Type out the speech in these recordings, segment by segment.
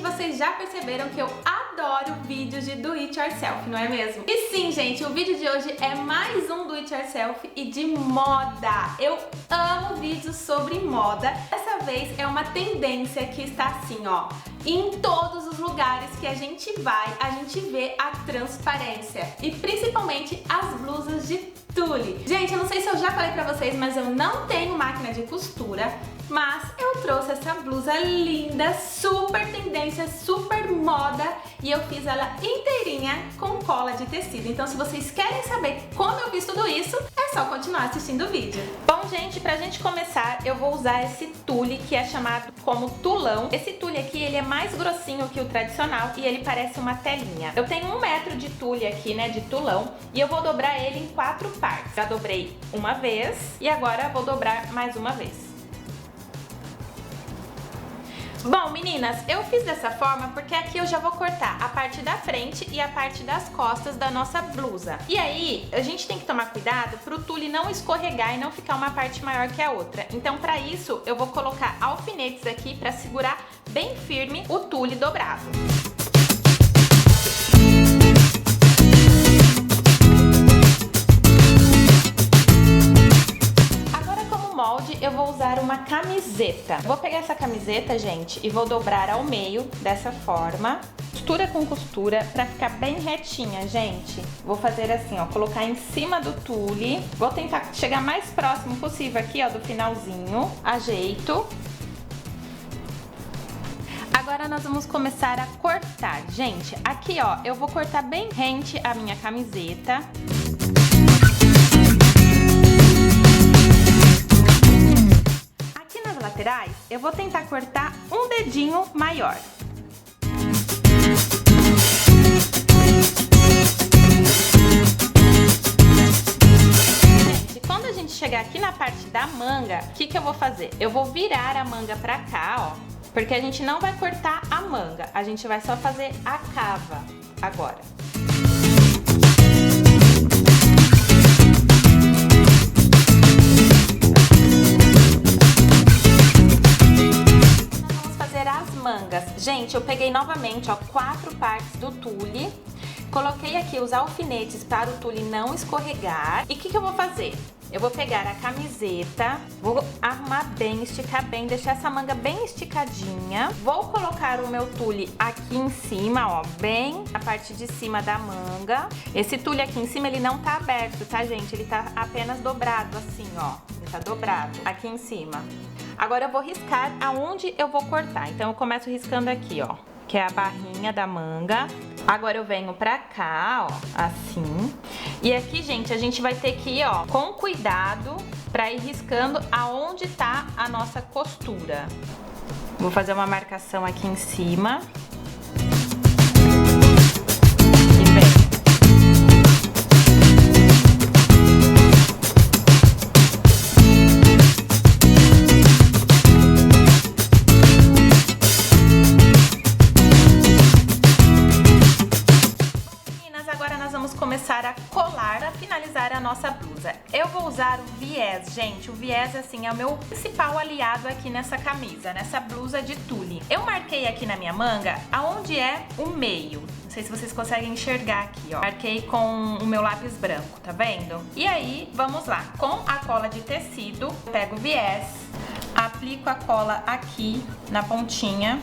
vocês já perceberam que eu adoro vídeos de do it yourself, não é mesmo? E sim, gente, o vídeo de hoje é mais um do it yourself e de moda. Eu amo vídeos sobre moda. Dessa vez é uma tendência que está assim, ó, em todos os lugares que a gente vai, a gente vê a transparência e principalmente as blusas de tule. Gente, eu não sei se eu já falei pra vocês, mas eu não tenho máquina de costura, mas eu trouxe essa blusa linda, super tendência, super moda, e eu fiz ela inteirinha com cola de tecido. Então, se vocês querem saber como eu fiz tudo isso, é só continuar assistindo o vídeo. Bom, gente, pra gente começar, eu vou usar esse tule que é chamado como tulão. Esse tule aqui, ele é mais grossinho que o tradicional e ele parece uma telinha. Eu tenho 1 metro de tule aqui, né, de tulão, e eu vou dobrar ele em 4 partes. Já dobrei uma vez e agora vou dobrar mais uma vez. Bom, meninas, eu fiz dessa forma porque aqui eu já vou cortar a parte da frente e a parte das costas da nossa blusa. E aí, a gente tem que tomar cuidado pro tule não escorregar e não ficar uma parte maior que a outra. Então, pra isso, eu vou colocar alfinetes aqui pra segurar bem firme o tule dobrado. Eu vou usar uma camiseta. Vou pegar essa camiseta, gente, e vou dobrar ao meio dessa forma, costura com costura, pra ficar bem retinha, gente. Vou fazer assim, ó, colocar em cima do tule. Vou tentar chegar mais próximo possível aqui, ó, do finalzinho. Ajeito. Agora nós vamos começar a cortar. Gente, aqui, ó, eu vou cortar bem rente a minha camiseta. Laterais, eu vou tentar cortar um dedinho maior. Gente, quando a gente chegar aqui na parte da manga, o que que eu vou fazer? Eu vou virar a manga pra cá, ó, porque a gente não vai cortar a manga, a gente vai só fazer a cava agora. Mangas. Gente, eu peguei novamente, ó, 4 partes do tule, coloquei aqui os alfinetes para o tule não escorregar. E o que eu vou fazer? Eu vou pegar a camiseta, vou arrumar bem, esticar bem, deixar essa manga bem esticadinha. Vou colocar o meu tule aqui em cima, ó, bem na parte de cima da manga. Esse tule aqui em cima, ele não tá aberto, tá, gente? Ele tá apenas dobrado assim, ó. Ele tá dobrado aqui em cima. Agora eu vou riscar aonde eu vou cortar. Então eu começo riscando aqui, ó, que é a barrinha da manga. Agora eu venho pra cá, ó, assim. E aqui, gente, a gente vai ter que ir, ó, com cuidado pra ir riscando aonde tá a nossa costura. Vou fazer uma marcação aqui em cima. Começar a colar, a finalizar a nossa blusa. Eu vou usar o viés, gente. O viés, assim, é o meu principal aliado aqui nessa camisa, nessa blusa de tule. Eu marquei aqui na minha manga aonde é o meio. Não sei se vocês conseguem enxergar aqui, ó. Marquei com o meu lápis branco, tá vendo? E aí, vamos lá. Com a cola de tecido, pego o viés, aplico a cola aqui na pontinha.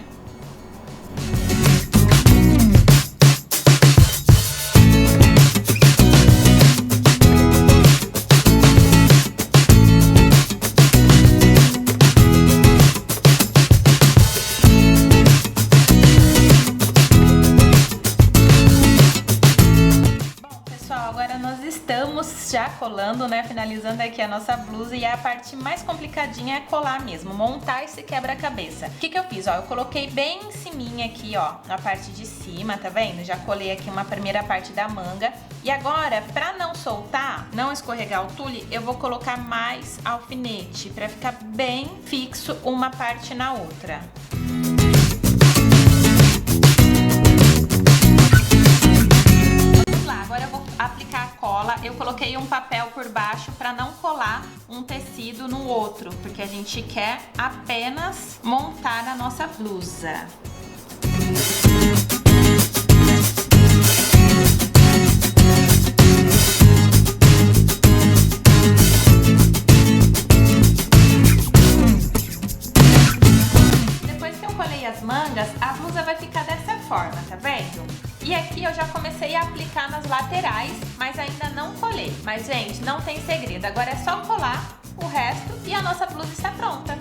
Já colando, né, finalizando aqui a nossa blusa, e a parte mais complicadinha é colar mesmo, montar esse quebra-cabeça. O que que eu fiz, ó, eu coloquei bem em ciminha aqui, ó, na parte de cima, tá vendo? Já colei aqui uma primeira parte da manga, e agora, pra não soltar, não escorregar o tule, eu vou colocar mais alfinete, pra ficar bem fixo uma parte na outra. Aplicar a cola, eu coloquei um papel por baixo para não colar um tecido no outro, porque a gente quer apenas montar a nossa blusa. As mangas, a blusa vai ficar dessa forma, tá vendo? E aqui eu já comecei a aplicar nas laterais, mas ainda não colei. Mas, gente, não tem segredo. Agora é só colar o resto e a nossa blusa está pronta.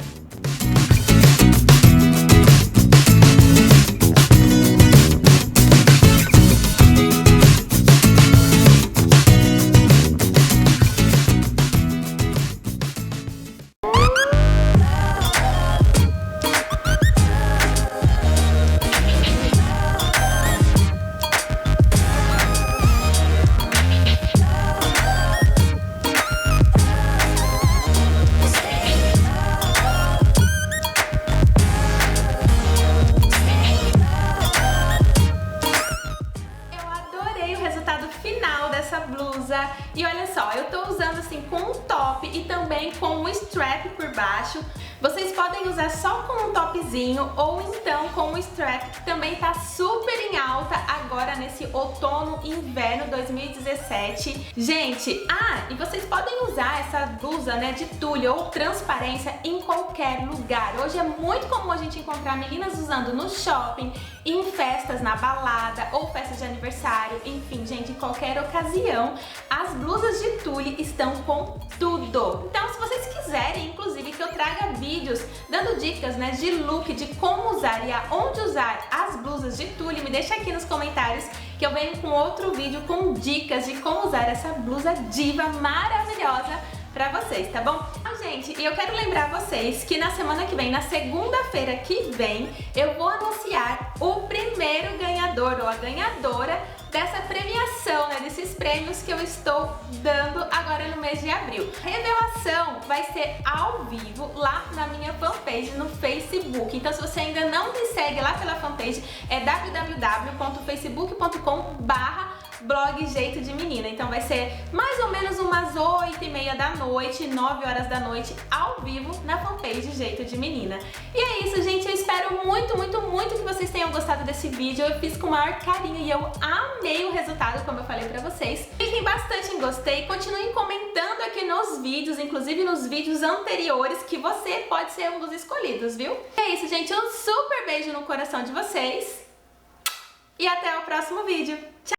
Final dessa blusa. E olha só, eu tô usando assim com um top e também com um strap por baixo. Vocês podem usar só com um topzinho ou então com um strap, que também tá super em alta agora nesse outono e inverno 2017. Gente, e vocês podem usar essa blusa, né, de tule ou transparência em qualquer lugar. Hoje é muito comum a gente encontrar meninas usando no shopping, em festas, na balada ou festas de aniversário, enfim, gente, em qualquer ocasião, as blusas de tule estão com tudo. Então, se vocês quiserem, inclusive, que eu traga vídeos dando dicas, né, de look, de como usar e aonde usar as blusas de tule, me deixa aqui nos comentários que eu venho com outro vídeo com dicas de como usar essa blusa diva maravilhosa pra vocês, tá bom? Então, gente, e eu quero lembrar vocês que na semana que vem, na segunda-feira que vem, eu vou anunciar o primeiro ganhador ou a ganhadora dessa premiação, né, desses prêmios que eu estou dando agora no mês de abril. A revelação vai ser ao vivo lá na minha fanpage no Facebook. Então, se você ainda não me segue lá pela fanpage, é www.facebook.com/blog Jeito de Menina. Então vai ser mais ou menos umas 8h30 da noite, 9 horas da noite, ao vivo na fanpage Jeito de Menina. E é isso, gente. Eu espero muito, muito, muito que vocês tenham gostado desse vídeo. Eu fiz com o maior carinho e eu amei o resultado, como eu falei pra vocês. Cliquem bastante em gostei, continuem comentando aqui nos vídeos, inclusive nos vídeos anteriores, que você pode ser um dos escolhidos, viu? É isso, gente. Um super beijo no coração de vocês e até o próximo vídeo.